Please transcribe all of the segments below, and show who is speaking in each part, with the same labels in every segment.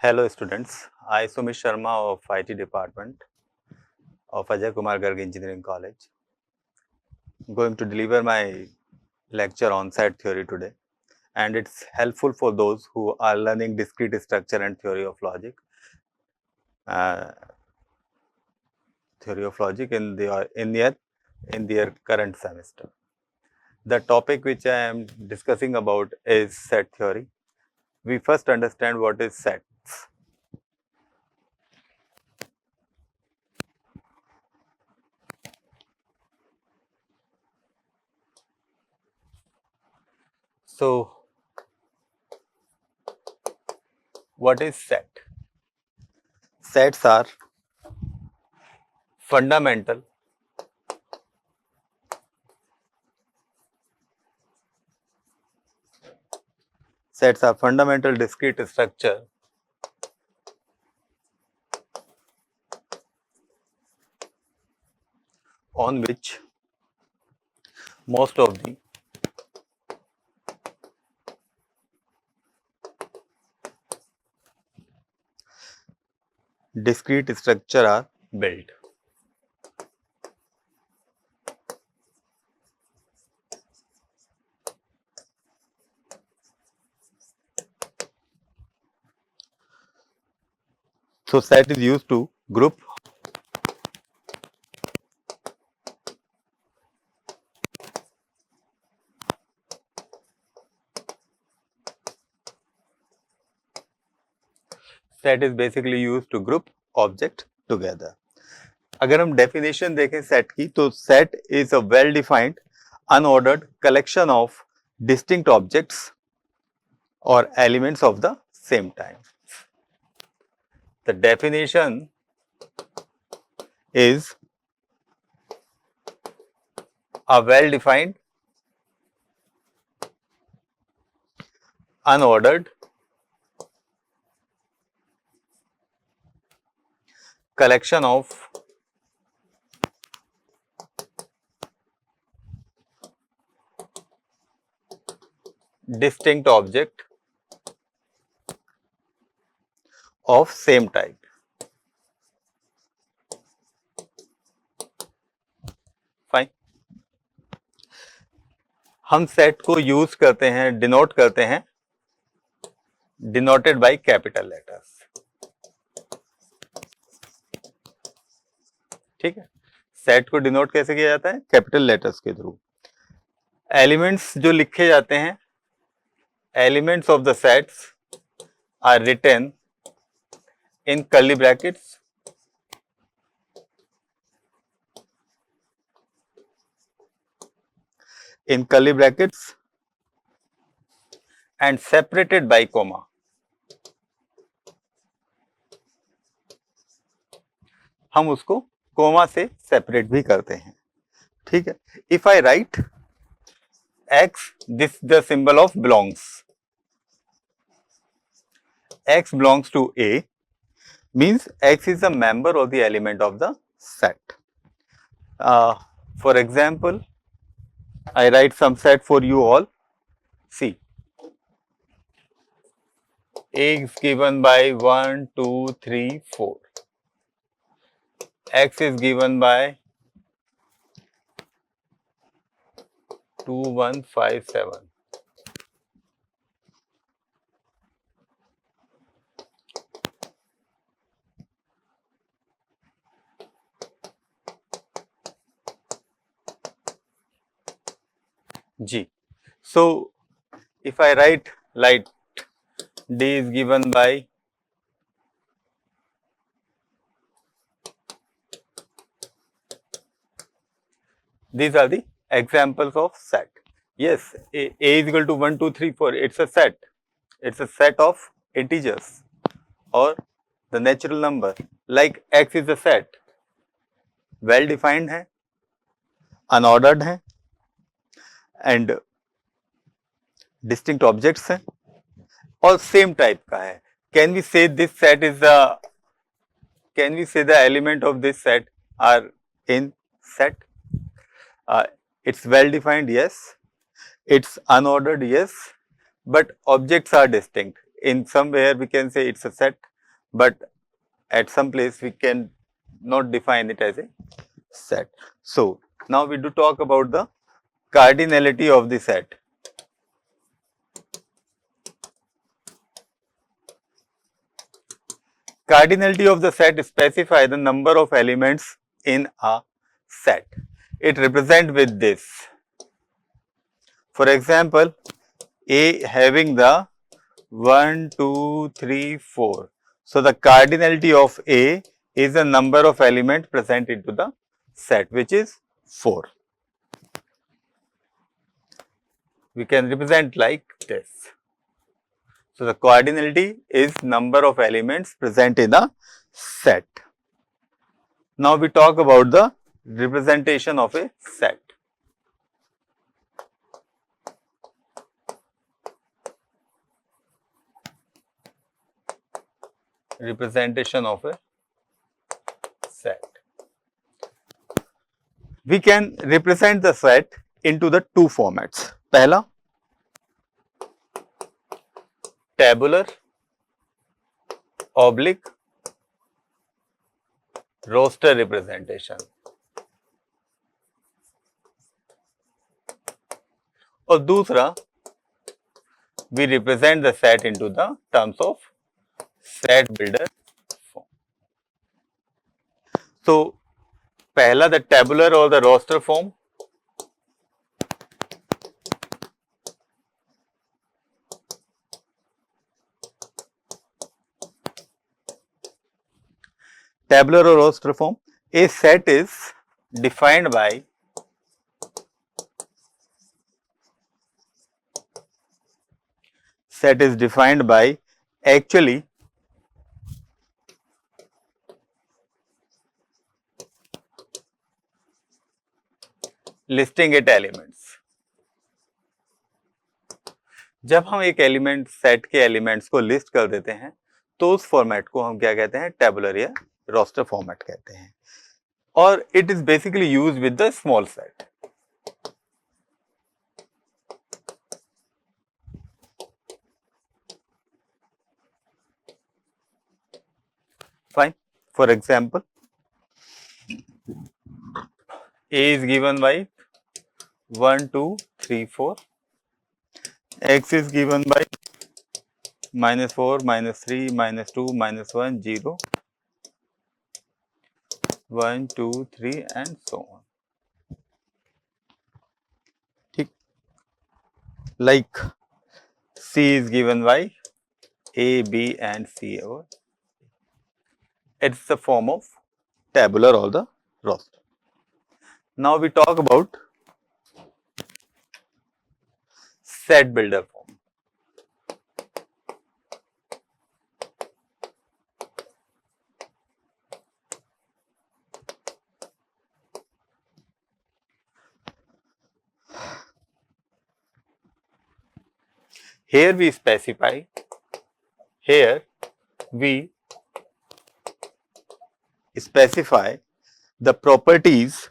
Speaker 1: Hello students, I Sumit Sharma of IT department of Ajay Kumar Garg Engineering College. I'm going to deliver my lecture on set theory today, and it's helpful for those who are learning discrete structure and theory of logic. In their current semester. The topic which I am discussing about is set theory. We first understand what is sets. So, what is set? Sets are fundamental discrete structure on which most of the discrete structure are built. So set is used to group set is basically used to group object together. अगर हम definition देखें set की तो set is a well defined unordered collection of distinct objects और elements of the same time. The definition is a well-defined, unordered collection of distinct object of same type. Fine. हम set को use करते हैं, denote करते हैं, denoted by capital letters. ठीक है. Set को डिनोट कैसे किया जाता है? कैपिटल लेटर्स के थ्रू. एलिमेंट्स जो लिखे जाते हैं, elements of the sets are written in curly brackets and separated by comma. हम उसको कोमा से सेपरेट भी करते हैं. ठीक है. If I right x, this the symbol of belongs. X belongs to A means x is a member of the element of the set. For example, I write some set for you all. See, A is given by 1, 2, 3, 4. X is given by 2, 1, 5, 7. G. So, if I write like D is given by these are the examples of set. Yes, A is equal to 1, 2, 3, 4. It's a set. It's a set of integers or the natural number. Like X is a set. Well defined है, unordered है, and distinct objects हैं, और same type का है. Can we say this set is the? Can we say the element of this set are in set? It's well defined, yes. It's unordered, yes. But objects are distinct. In somewhere we can say it's a set. but at some place we can not define it as a set. So now we do talk about the cardinality of the set. Cardinality of the set specifies the number of elements in a set. It represents with this. For example, A having the 1, 2, 3, 4. So the cardinality of A is the number of elements present into the set, which is 4. We can represent like this. So the cardinality is number of elements present in a set. Now we talk about the representation of a set. Representation of a set. We can represent the set into the two formats. Pehla, tabular oblique roster representation. और दूसरा, we represent the set into the terms of set builder form. So पहला the tabular or the roster form. Tabular or roster form. A set is defined by actually listing it elements. जब हम एक element set के elements को list कर देते हैं तो उस फॉर्मेट को हम क्या कहते हैं, टेबुलर या रोस्टर फॉर्मेट कहते हैं, और it is basically used with the small set. Fine. For example, A is given by 1, 2, 3, 4. X is given by -4, -3, -2, -1, 0, 1, 2, 3 and so on. ठीक. Like C is given by A, B and C. It's the form of tabular or the roster. Now we talk about set builder form. Here we specify the properties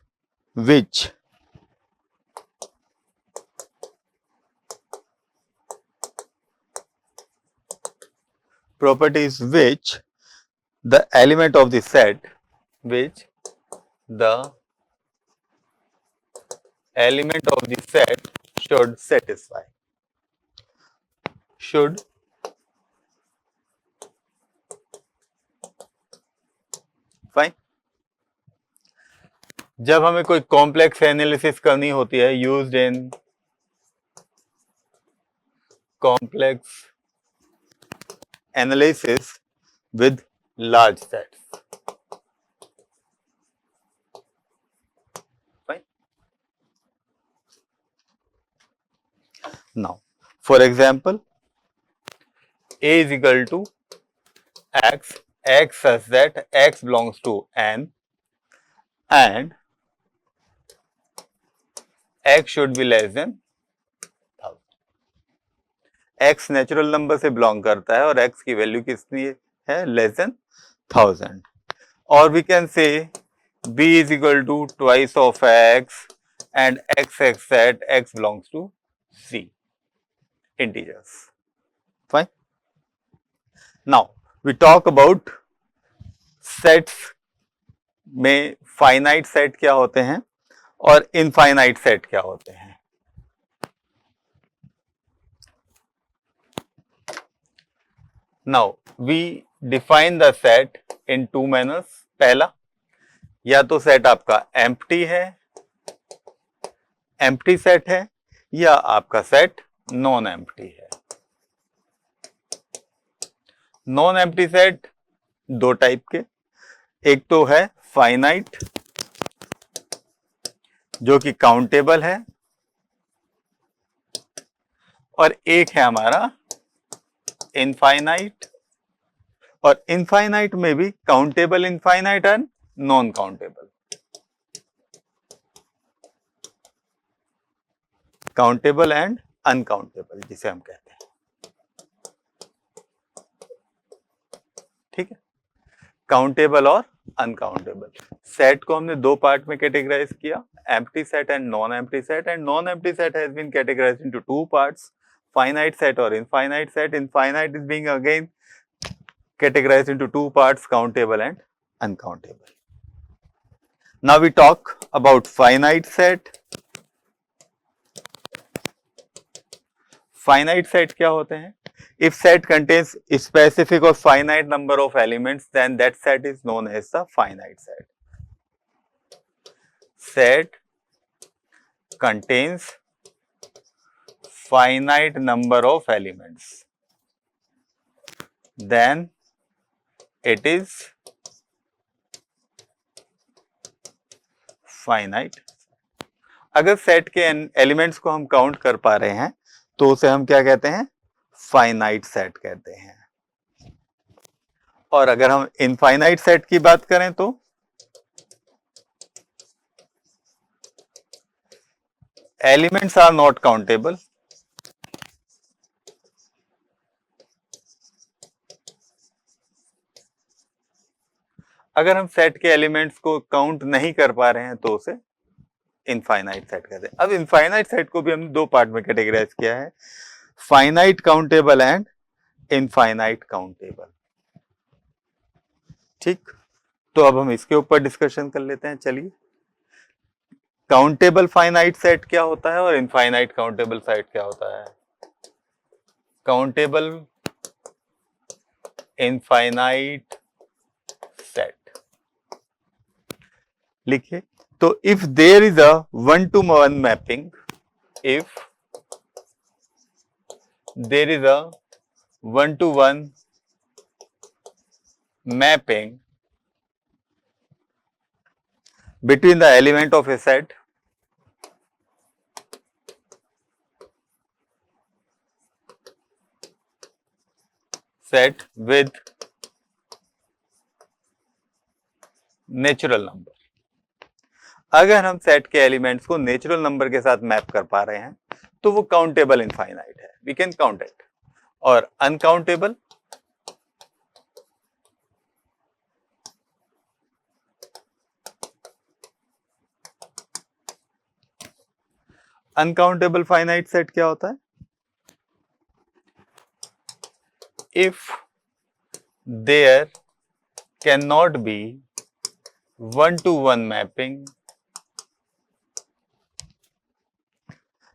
Speaker 1: which the element of the set should satisfy. Fine. जब हमें कोई complex analysis करनी होती है, used in complex analysis with large sets. Fine. Now, for example, A is equal to X such that X belongs to N and X should be less than 1000. X natural number से belong करता है और X की value कितनी है, less than 1000. और we can say B is equal to twice of X and X that X belongs to C integers. Fine. Now we talk about sets में finite set क्या होते हैं और इनफाइनाइट सेट क्या होते हैं। Now we define the set in two manners. पहला, या तो सेट आपका एम्प्टी है, एम्प्टी सेट है, या आपका सेट नॉन एम्प्टी है। नॉन एम्प्टी सेट दो टाइप के, एक तो है फाइनाइट जो कि काउंटेबल है, और एक है हमारा इनफाइनाइट। और इनफाइनाइट में भी countable infinite and non countable. Countable and uncountable जिसे हम कहते हैं, ठीक है। काउंटेबल और अनकाउंटेबल सेट को हमने दो पार्ट में कैटेगराइज किया, empty set and non empty set. And non empty set has been categorised into two parts, finite set or infinite set. Infinite is being again categorized into two parts, countable and uncountable. Now we talk about finite set. Finite set क्या होते हैं? If set contains a specific or finite number of elements, then that set is known as the finite set. Set contains finite number of elements, then it is finite. अगर set के elements को हम count कर पा रहे हैं तो उसे हम क्या कहते हैं? फाइनाइट सेट कहते हैं। और अगर हम इनफाइनाइट सेट की बात करें तो एलिमेंट्स आर नॉट काउंटेबल, अगर हम सेट के एलिमेंट्स को काउंट नहीं कर पा रहे हैं तो उसे इनफाइनाइट सेट कहते हैं। अब इनफाइनाइट सेट को भी हमने दो पार्ट में कैटेगराइज किया है, finite countable and infinite countable. ठीक, तो अब हम इसके ऊपर डिस्कशन कर लेते हैं। चलिए, काउंटेबल फाइनाइट सेट क्या होता है और इनफाइनाइट काउंटेबल सेट क्या होता है? काउंटेबल इनफाइनाइट सेट लिखिए। तो if there is a 1-to-1 mapping, if there is a 1-to-1 mapping between the element of a set with natural number. अगर हम सेट के एलिमेंट्स को नेचुरल नंबर के साथ मैप कर पा रहे हैं तो वो काउंटेबल इनफाइनाइट है, वी कैन काउंट इट। और अनकाउंटेबल, अनकाउंटेबल फाइनाइट सेट क्या होता है? If there can not be 1-to-1 mapping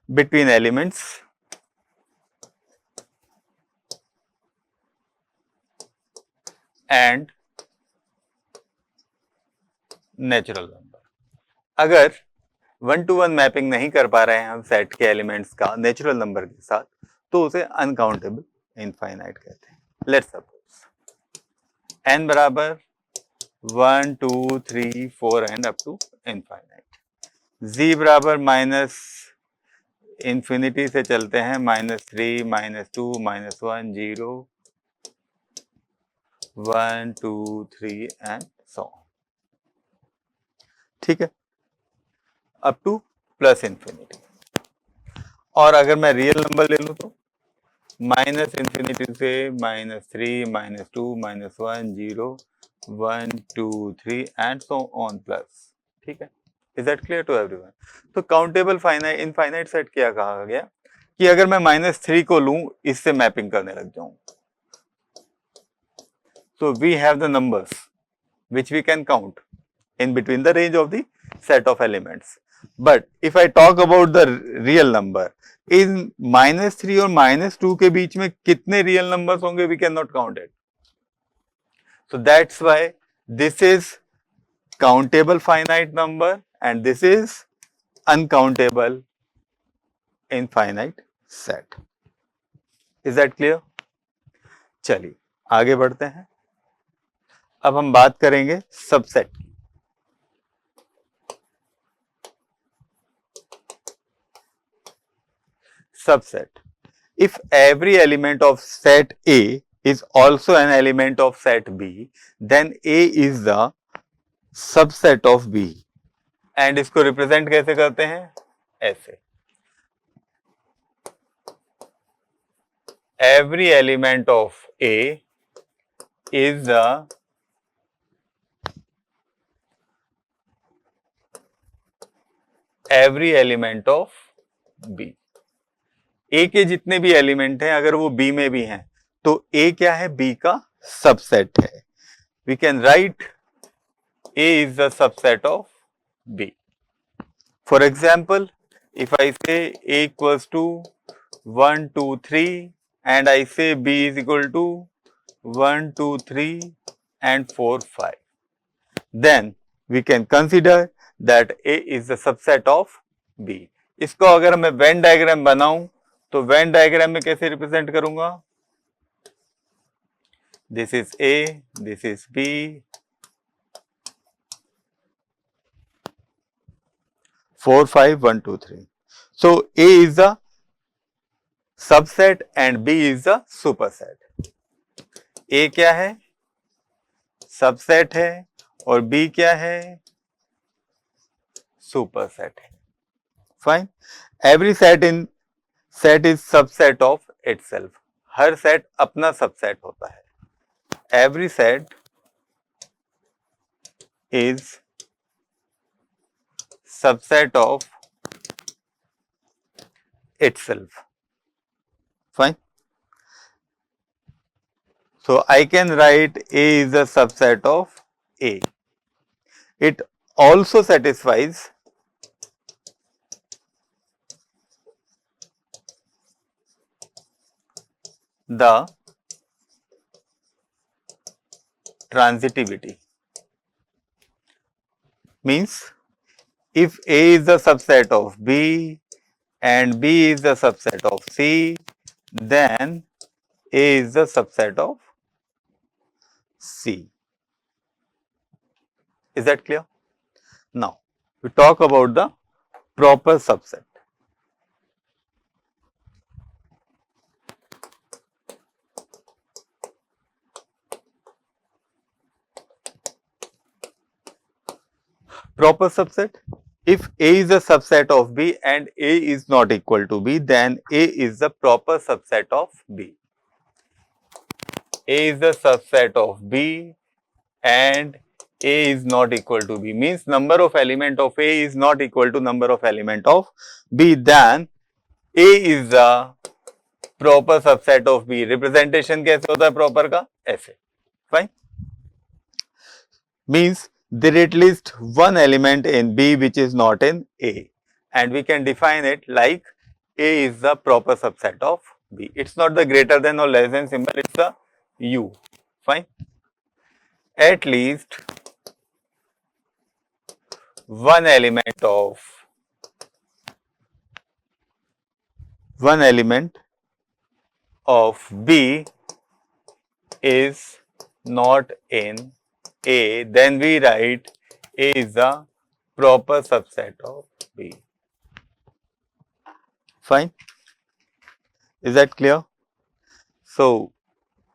Speaker 1: between elements and natural number. अगर 1-to-1 मैपिंग नहीं कर पा रहे हैं हम सेट के एलिमेंट्स का नेचुरल नंबर के साथ तो उसे अनकाउंटेबल इनफाइनाइट कहते हैं। लेट्स सपोज n बराबर 1, 2, 3, 4 and up to infinite, z बराबर माइनस इंफिनिटी से चलते हैं -3, -2, -1, 0, 1, 2, 3 एंड सो ऑन। ठीक है, अप टू प्लस इंफिनिटी। और अगर मैं रियल नंबर ले लूं तो माइनस इंफिनिटी से -3, -2, -1, 0, 1, 2, 3 एंड सो ऑन प्लस। ठीक है, is that clear to everyone? तो काउंटेबल फाइनाइट इनफाइनाइट सेट क्या कहा गया कि अगर मैं -3 को लूं, इससे मैपिंग करने लग जाऊं, तो we have the numbers which we can count in between the range of the set of elements. But if I talk about the real number, in -3 और -2 के बीच में कितने real numbers होंगे, we cannot count it. So that's why this is countable finite number and this is uncountable infinite set. Is that clear? चलिए आगे बढ़ते हैं. अब हम बात करेंगे subset. Subset. If every element of set A is also an element of set B, then A is the subset of B. And इसको represent कैसे करते हैं? ऐसे. Every element of A is the every element of B. A के जितने भी element हैं अगर वो B में भी हैं तो A क्या है? B का सबसेट है. We can write A is the subset of B. For example, if I say A equals to 1, 2, 3 and I say B is equal to 1, 2, 3 and 4, 5, then we can consider that A is the subset of B. इसको अगर मैं Venn diagram बनाऊं तो Venn diagram में कैसे represent करूंगा? This is A, this is B, 4, 5, 1, 2, 3. So A is the subset and B is the superset. A क्या है? सबसेट है और B क्या है? सुपरसेट है. Fine. Every set is subset of itself. Her set अपना सबसेट होता है. Every set is subset of itself. Fine. So I can write A is a subset of A. It also satisfies the transitivity. Means if A is the subset of B and B is the subset of C, then A is the subset of C. Is that clear? Now we talk about the proper subset. Proper subset. If A is a subset of B and A is not equal to B, then A is the proper subset of B. A is the subset of B and A is not equal to B means number of element of A is not equal to number of element of B, then A is the proper subset of B. Representation कैसे होता है proper का? ऐसे. Fine. Means there is at least one element in B which is not in A, and we can define it like A is the proper subset of B. It's not the greater than or less than symbol, it's the U. Fine. At least one element of B is not in A, then we write A is the proper subset of B. Fine. Is that clear? So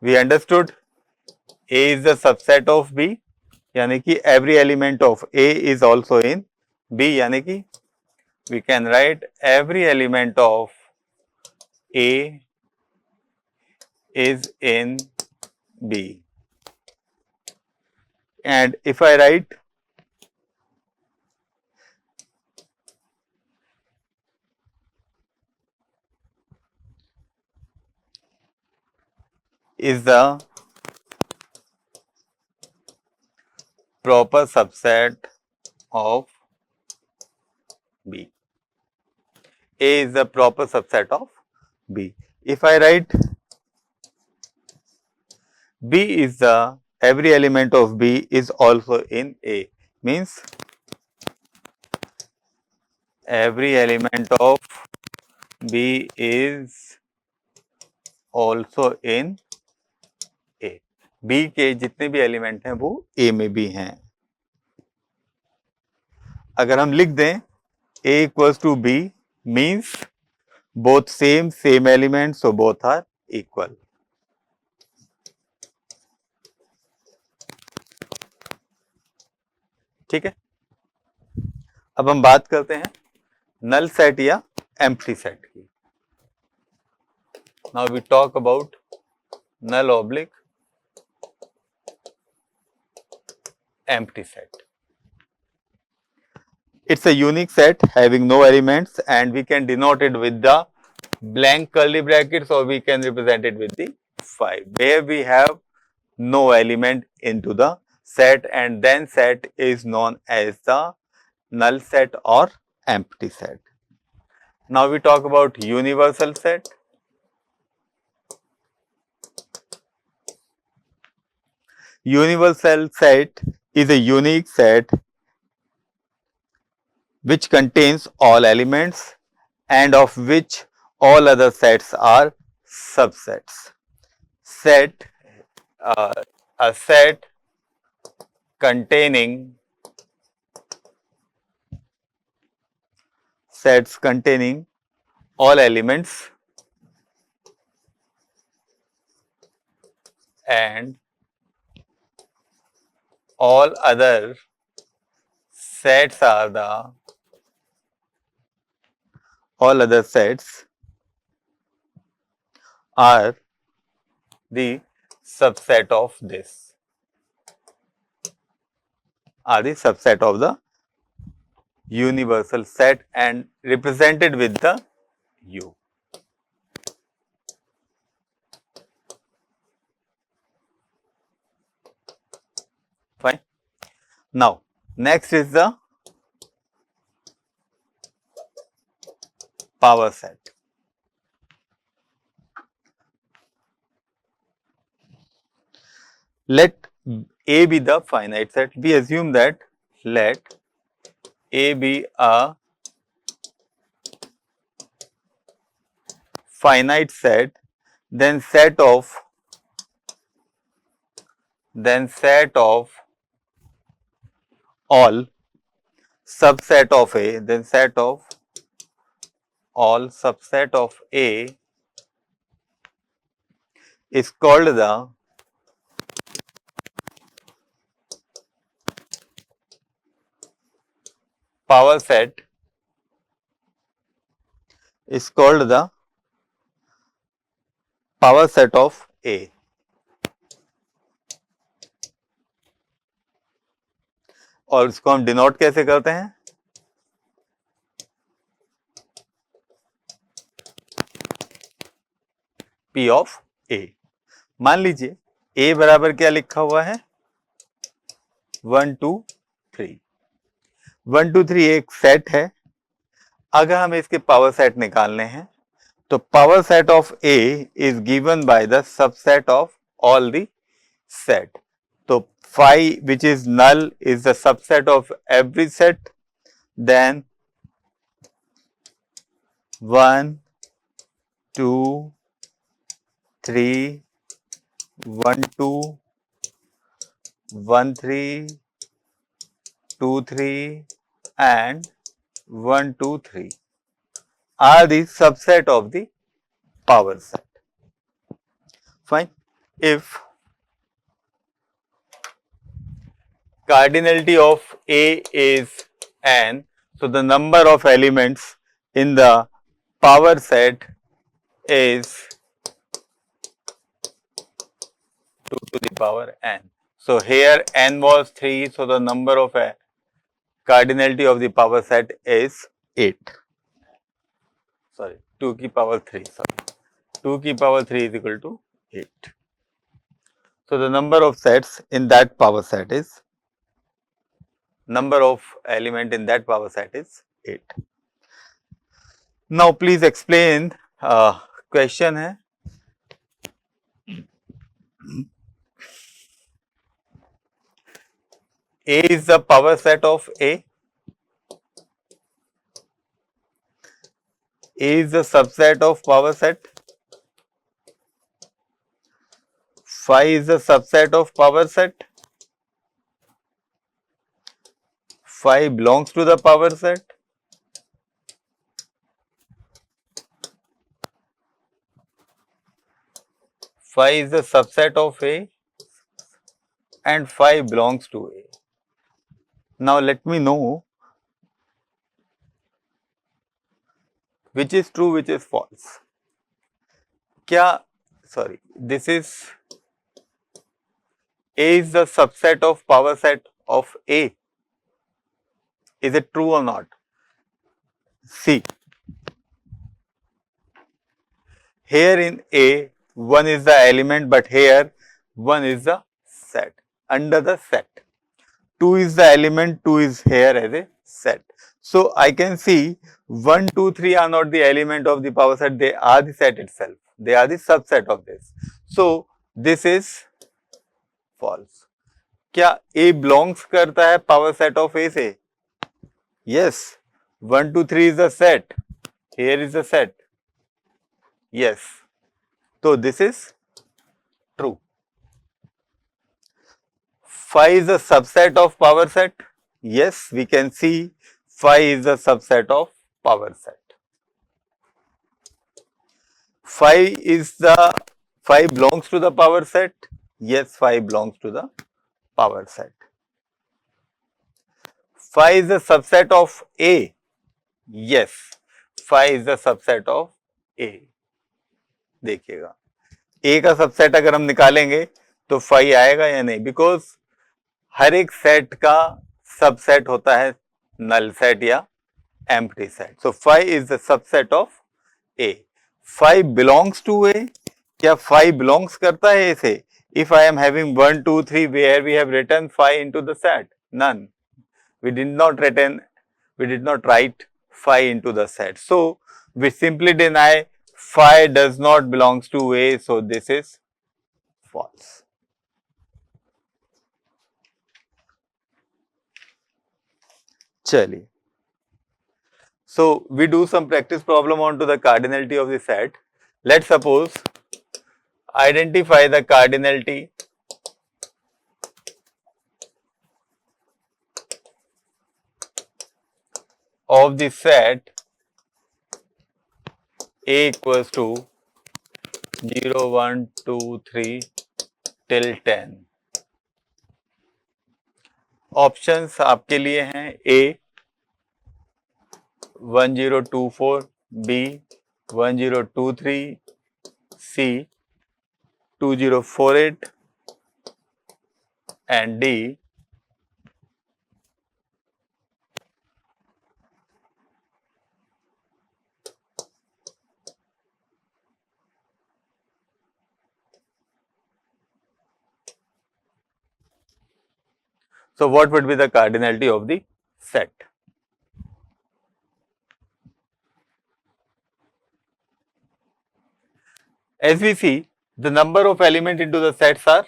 Speaker 1: we understood A is the subset of B, यानी कि every element of A is also in B, यानी कि we can write every element of A is in B. And if I write is the proper subset of B. A is the proper subset of B. If I write B is the every element of B is also in A, means every element of B is also in A. B के जितने भी element हैं वो A में भी हैं. अगर हम लिख दें A equals to B means both same element, so both are equal. ठीक है. अब हम बात करते हैं नल सेट या एम्प्टी सेट की. Now we talk about null oblique empty set. It's a unique set having no elements and we can denote it with the blank curly brackets or we can represent it with the 5. Where we have no element into the set and then set is known as the null set or empty set. Now we talk about universal set. Universal set is a unique set which contains all elements and of which all other sets are subsets. A set containing sets containing all elements and all other sets are the subset of this. Are the subset of the universal set and represented with the U. Fine. Now, next is the power set. Let A be the finite set. We assume that let A be a finite set, then set of all subset of A, then set of all subset of A is called the power set, is called the power set of A. और इसको हम denote कैसे करते हैं? P of A. मान लीजिए A बराबर क्या लिखा हुआ है? 1 2 3. 1 2 3 एक सेट है. अगर हमें इसके पावर सेट निकालने हैं तो power set of A is given by the subset of all the set. तो phi which is null is the subset of every set. Then 1 2 3 1 2 1 3 2 3 and 1 2 3 are the subset of the power set. Fine. If cardinality of A is n, so the number of elements in the power set is 2 to the power n. So here n was 3, so the number of cardinality of the power set is 8. Sorry, 2 की power 3. Sorry, 2 की power 3 is equal to 8. So the number of sets in that power set is number of element in that power set is 8. Now please explain, question है, A is the power set of A. A is the subset of power set. Phi is the subset of power set. Phi belongs to the power set. Phi is the subset of A and phi belongs to A. Now let me know which is true, which is false. क्या, sorry, this is A is the subset of power set of A. Is it true or not? See, here in A, 1 is the element, but here 1 is the set, under the set. 2 is the element, 2 is here as a set. So I can see 1, 2, 3 are not the element of the power set, they are the set itself. They are the subset of this. So this is false. क्या A belongs करता है power set of A से? Yes. 1, 2, 3 is the set. Here is the set. Yes. So this is true. Phi is a subset of power set. Yes, we can see phi is a subset of power set. Phi belongs to the power set. Yes, phi belongs to the power set. Phi is a subset of A. Yes, phi is a subset of A. देखिएगा, A का subset अगर हम निकालेंगे तो phi आएगा या नहीं, because हर एक सेट का सबसेट होता है नल सेट या empty set. So phi is the subset of A. Phi belongs to A. क्या phi belongs करता है A से? If I am having 1, 2, 3, where we have written phi into the set? None. We did not write phi into the set. So we simply deny phi does not belongs to A. So this is false. चलिए. So we do some practice problem onto the cardinality of the set. Let's suppose identify the cardinality of the set A equals to 0, 1, 2, 3 till 10. Options आपके लिए हैं A 1024, B 1023, C 2048 and D 'So what would be the cardinality of the set? As we see, the number of elements into the sets are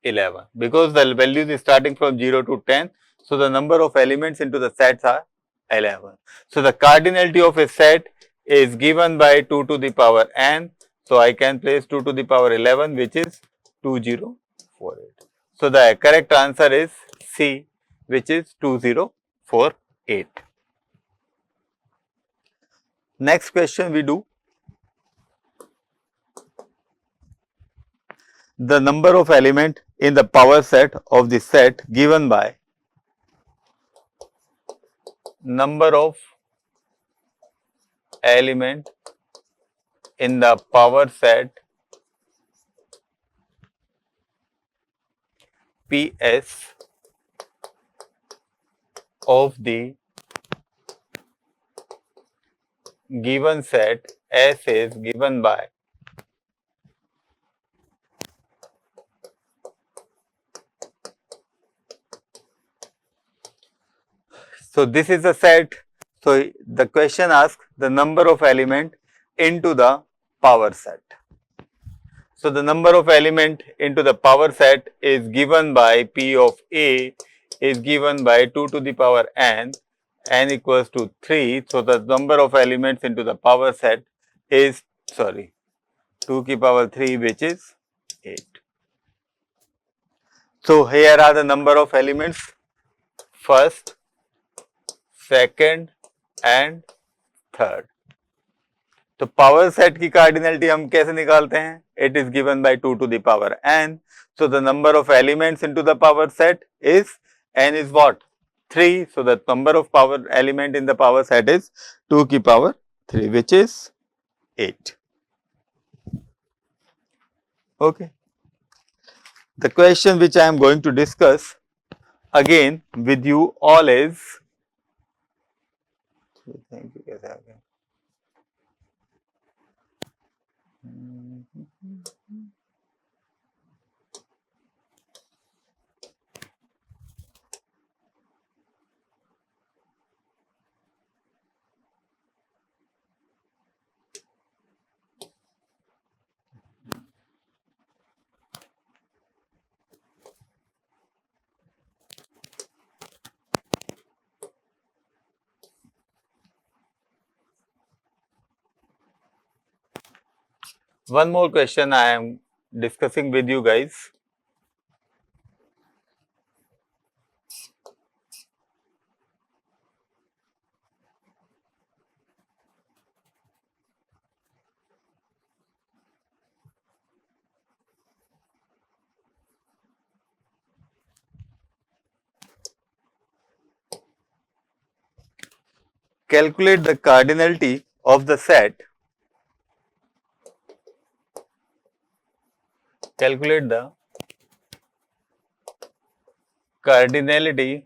Speaker 1: 11 because the values is starting from 0 to 10. So the number of elements into the sets are 11. So the cardinality of a set is given by 2 to the power n. So I can place 2 to the power 11, which is 2048. So the correct answer is C, which is 2048. Next question we do. The number of element in the power set of the set given by number of element in the power set PS of the given set S is given by So this is a set. So the question asks the number of element into the power set. So the number of element into the power set is given by P of A is given by 2 to the power n equals to 3. So the number of elements into the power set is 2 की power 3, which is 8. So here are the number of elements, first, second and third. तो power set की cardinality हम कैसे निकालते हैं? It is given by 2 to the power n. So the number of elements into the power set is n is what? 3. So the number of power element in the power set is 2 की power 3, which is 8. Okay. The question which I am going to discuss again with you all is, thank you, कैसे आ गया? One more question I am discussing with you guys. Calculate the cardinality of the set. Calculate the cardinality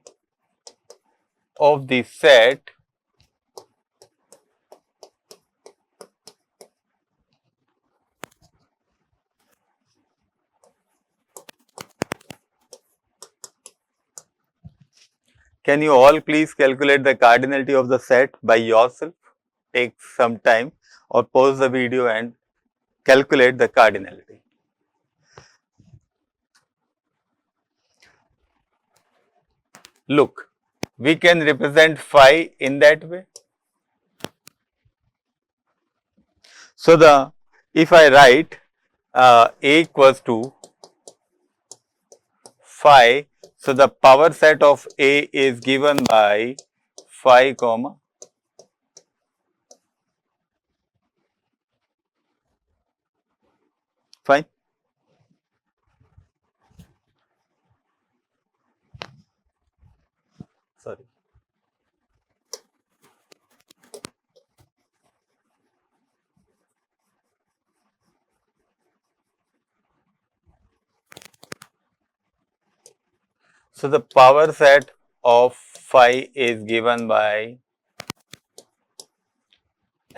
Speaker 1: of the set Can you all please calculate the cardinality of the set by yourself? Take some time or pause the video and calculate the cardinality. Look, we can represent phi in that way. So if I write A equals to phi, so the power set of A is given by phi comma fine. Sorry. So the power set of phi is given by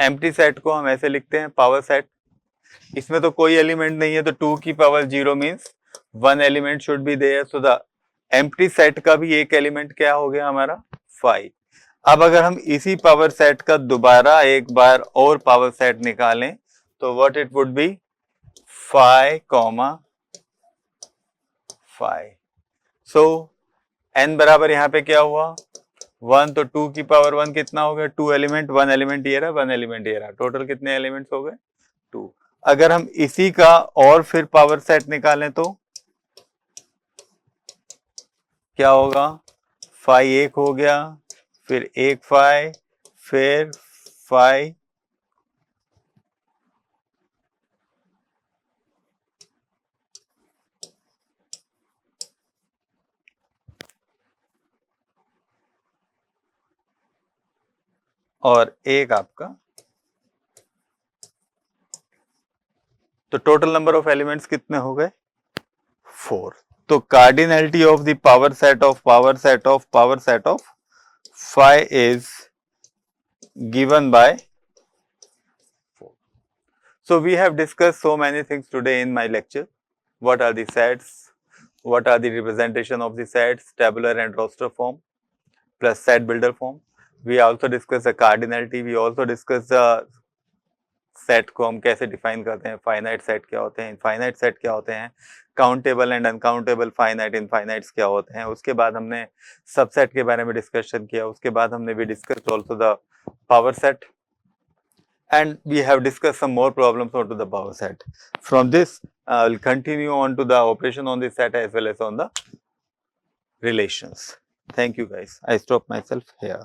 Speaker 1: empty set को हम ऐसे लिखते हैं power set. इसमें तो कोई element नहीं है, तो 2 की power 0 means 1 element should be there. So the empty set का भी एक एलिमेंट क्या हो गया हमारा? phi. अब अगर हम इसी पावर सेट का दोबारा एक बार और पावर सेट निकालें तो what it would be? phi comma phi. So n बराबर यहाँ पे क्या हुआ? 1. तो 2 की पावर 1 कितना हो गया? 2 एलिमेंट. 1 एलिमेंट ये रहा, 1 एलिमेंट ये रहा. टोटल कितने एलिमेंट्स हो गए? 2. अगर हम इसी का और फिर पावर सेट निकालें तो क्या होगा? phi 1 हो गया, फिर 1 phi, फिर phi और एक आपका. तो टोटल नंबर ऑफ एलिमेंट्स कितने हो गए? 4. तो cardinality of the power set of phi is given by 4. So we have discussed so many things today in my lecture. What are the sets? What are the representation of the sets, tabular and roster form? plus set builder form. We also discussed the cardinality. We also discussed the set को हम कैसे define करते हैं, finite set क्या होते हैं, infinite set क्या होते हैं, काउंटेबल एंड अनकाउंटेबल फाइनाइट इनफाइनाइट्स क्या होते हैं. उसके बाद हमने सबसेट के बारे में डिस्कशन किया. उसके बाद हमने भी discuss also the power set and we have discussed some more problems onto the power set. From this, I'll continue on to the operation on the set as well as on the relations. Thank you guys. I stop myself here.